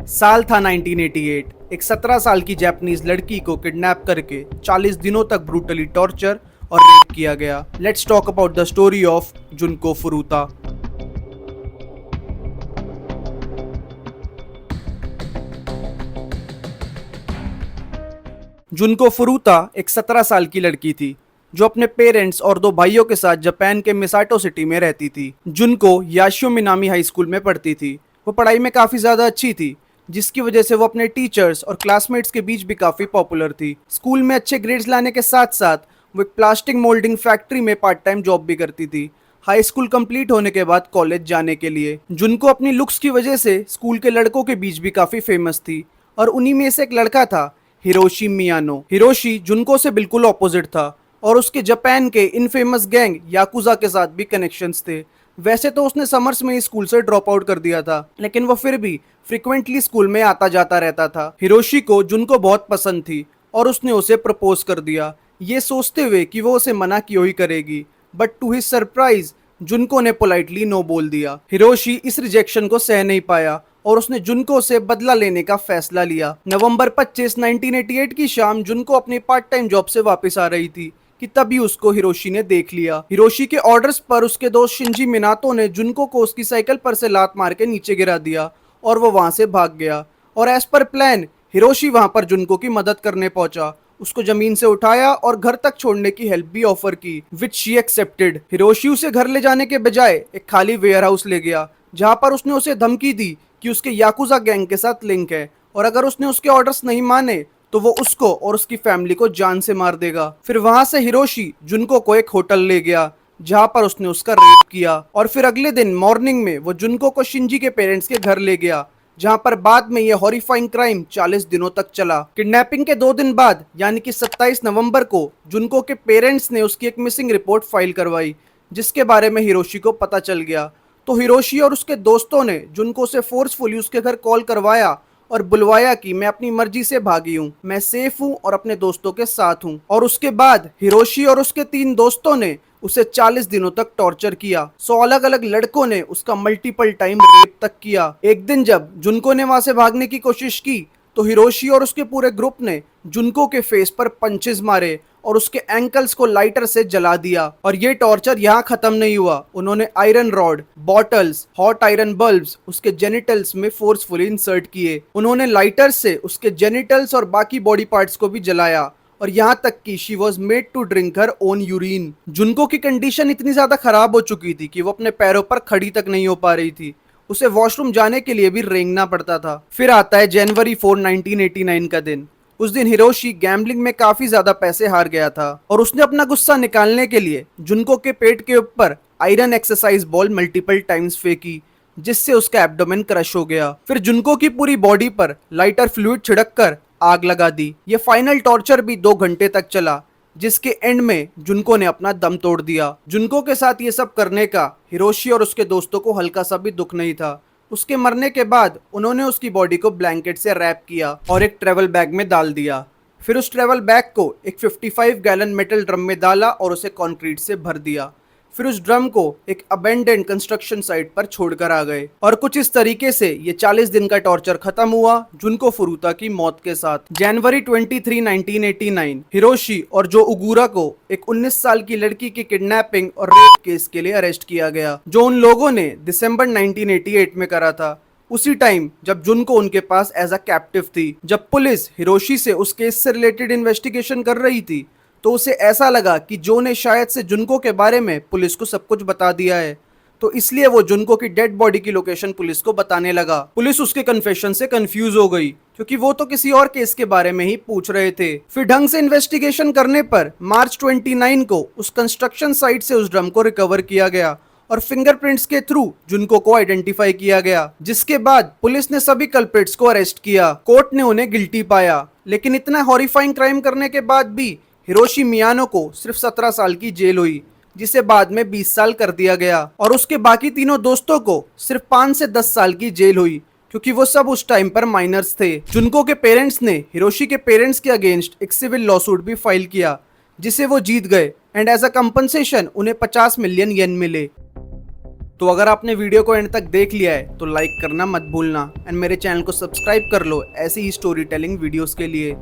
साल था 1988। एक 17 साल की जापानीज लड़की को किडनैप करके 40 दिनों तक ब्रूटली टॉर्चर और रेप किया गया। Let's talk about the story of जुनको फुरुता। जुनको फुरुता एक 17 साल की लड़की थी जो अपने पेरेंट्स और दो भाइयों के साथ जापान के मिसाटो सिटी में रहती थी। जुनको याशियो मिनामी हाई स्कूल में पढ़ती थी। वो पढ़ाई में काफ़ी ज़्यादा अच्छी थी, जिसकी वजह से वो अपने टीचर्स और क्लासमेट्स के बीच भी काफ़ी पॉपुलर थी। स्कूल में अच्छे ग्रेड्स लाने के साथ साथ वो एक प्लास्टिक मोल्डिंग फैक्ट्री में पार्ट टाइम जॉब भी करती थी, हाई स्कूल कंप्लीट होने के बाद कॉलेज जाने के लिए। जुनको अपनी लुक्स की वजह से स्कूल के लड़कों के बीच भी काफ़ी फेमस थी, और उन्हीं में से एक लड़का था हिरोशी मियानो। हिरोशी जुनको से बिल्कुल ऑपोजिट था और उसके जापान के इनफेमस गैंग याकुजा के साथ भी कनेक्शंस थे। वैसे तो उसने समर्स में ही स्कूल से ड्रॉप आउट कर दिया था, लेकिन वो फिर भी फ्रिक्वेंटली स्कूल में आता जाता रहता था। हिरोशी को जुनको बहुत पसंद थी और उसने उसे प्रपोज कर दिया, ये सोचते हुए कि वो उसे मना क्यों ही करेगी। बट टू हिज सरप्राइज जुनको ने पोलाइटली नो बोल दिया। हिरोशी इस रिजेक्शन को सह नहीं पाया और उसने जुनको से बदला लेने का फैसला लिया। नवंबर 25, 1988 की शाम जुनको अपनी पार्ट टाइम जॉब से वापस आ रही थी कि तभी उसको हिरोशी ने देख लिया। हिरोशी के ऑर्डर्स पर उसके दोस्त शिंजी मिनातो ने जुनको को उसकी साइकिल पर से लात मार के नीचे गिरा दिया और वो वहां से भाग गया। और एज पर प्लान हिरोशी वहां पर जुनको की मदद करने पहुंचा, उसको जमीन से उठाया और घर तक छोड़ने की हेल्प भी ऑफर की, विच शी एक्सेप्टेड। हिरोशी उसे घर ले जाने के बजाय एक खाली वेयर हाउस ले गया, जहां पर उसने उसे धमकी दी कि उसके याकुजा गैंग के साथ लिंक है और अगर उसने उसके ऑर्डर्स नहीं माने तो वो उसको और उसकी फैमिली को जान से मार देगा। फिर वहां से हिरोशी जुनको को एक होटल ले गया, जहां पर उसने उसका रेप किया। और फिर अगले दिन मॉर्निंग में वो जुनको को शिंजी के पेरेंट्स के घर ले गया, जहां पर बाद में यह हॉरिफाइंग क्राइम 40 दिनों तक चला। किडनैपिंग के 2 दिन बाद यानी कि 27 नवंबर को जुनको के पेरेंट्स ने उसकी एक मिसिंग रिपोर्ट फाइल करवाई, जिसके बारे में हिरोशी को पता चल गया। तो हिरोशी और उसके दोस्तों ने जुनको से फोर्सफुली उसके घर कॉल करवाया और बुलवाया कि मैं अपनी मर्जी से भागी हूँ, मैं सेफ हूँ और अपने दोस्तों के साथ हूँ। और उसके बाद हिरोशी और उसके 3 दोस्तों ने उसे 40 दिनों तक टॉर्चर किया। 100 अलग अलग लड़कों ने उसका मल्टीपल टाइम रेप तक किया। एक दिन जब जुनको ने वहां से भागने की कोशिश की तो हिरोशी और उसके पूरे ग्रुप ने जुनको के फेस पर पंचेस मारे और उसके एंकल्स को लाइटर से जला दिया। और ये टॉर्चर यहाँ खत्म नहीं हुआ, उन्होंने iron rod, bottles, hot iron bulbs उसके जेनिटल्स में फोर्सफुली इंसर्ट किए। उन्होंने लाइटर से उसके जेनिटल्स और बाकी बॉडी पार्ट्स को भी जलाया और यहाँ तक कि she was made to drink her own urine. Junko की कंडीशन इतनी ज्यादा खराब हो चुकी थी कि वो अपने पैरों पर खड़ी तक नहीं हो पा रही थी, उसे वॉशरूम जाने के लिए भी रेंगना पड़ता था। फिर आता है जनवरी 4, 1989 का दिन। उस दिन हिरोशी गैम्बलिंग में काफी ज्यादा पैसे हार गया था और उसने अपना गुस्सा निकालने के लिए जुनको के पेट के ऊपर iron exercise ball multiple times फेंकी, जिससे उसका एब्डोमेन क्रश हो गया। फिर जुनको की पूरी बॉडी पर लाइटर फ्लूइड छिड़क कर आग लगा दी। ये फाइनल टॉर्चर भी 2 घंटे तक चला, जिसके एंड में जुनको ने अपना दम तोड़ दिया। जुनको के साथ ये सब करने का हिरोशी और उसके दोस्तों को हल्का सा भी दुख नहीं था। उसके मरने के बाद उन्होंने उसकी बॉडी को ब्लैंकेट से रैप किया और एक ट्रेवल बैग में डाल दिया। फिर उस ट्रेवल बैग को एक 55 गैलन मेटल ड्रम में डाला और उसे कंक्रीट से भर दिया। फिर उस ड्रम को एक अबेंडेंड कंस्ट्रक्शन साइट पर छोड़कर आ गए और कुछ इस तरीके से ये 40 दिन का टॉर्चर खत्म हुआ जुनको फुरुता की मौत के साथ। जनवरी 23, 1989 हिरोशी और जो उगुरा को एक 19 साल की लड़की की किडनैपिंग और रेप केस के लिए अरेस्ट किया गया, जो उन लोगों ने दिसंबर 1988 में करा था, उसी टाइम जब जुनको उनके पास एज अ कैप्टिव थी। जब पुलिस हिरोशी से उस केस से रिलेटेड इन्वेस्टिगेशन कर रही थी तो उसे ऐसा लगा कि जो ने शायद से जुनको के बारे में पुलिस को सब कुछ बता दिया है, तो इसलिए वो जुनको की डेड बॉडी की लोकेशन पुलिस को बताने लगा। पुलिस उसके कन्फेशन से कंफ्यूज हो गई, क्योंकि वो तो किसी और केस के बारे में ही पूछ रहे थे। फिर ढंग से इन्वेस्टिगेशन करने पर मार्च 29 को उस कंस्ट्रक्शन साइट से उस ड्रम को रिकवर किया गया और फिंगरप्रिंट्स के थ्रू जुनको को आइडेंटिफाई किया गया, जिसके बाद पुलिस ने सभी कल्प्रिट्स को अरेस्ट किया। कोर्ट ने उन्हें गिल्टी पाया, लेकिन इतना हॉरिफाइंग क्राइम करने के बाद भी हिरोशी मियानो को सिर्फ 17 साल की जेल हुई, जिसे बाद में 20 साल कर दिया गया। और उसके बाकी तीनों दोस्तों को सिर्फ 5 से 10 साल की जेल हुई, क्योंकि वो सब उस टाइम पर माइनर्स थे। जुनको के पेरेंट्स ने हिरोशी के पेरेंट्स के अगेंस्ट एक सिविल लॉसूट भी फाइल किया, जिसे वो जीत गए एंड एज अ कंपनसेशन उन्हें 50 मिलियन येन मिले। तो अगर आपने वीडियो को एंड तक देख लिया है तो लाइक करना मत भूलना एंड मेरे चैनल को सब्सक्राइब कर लो ऐसी ही स्टोरी टेलिंग वीडियोस के लिए।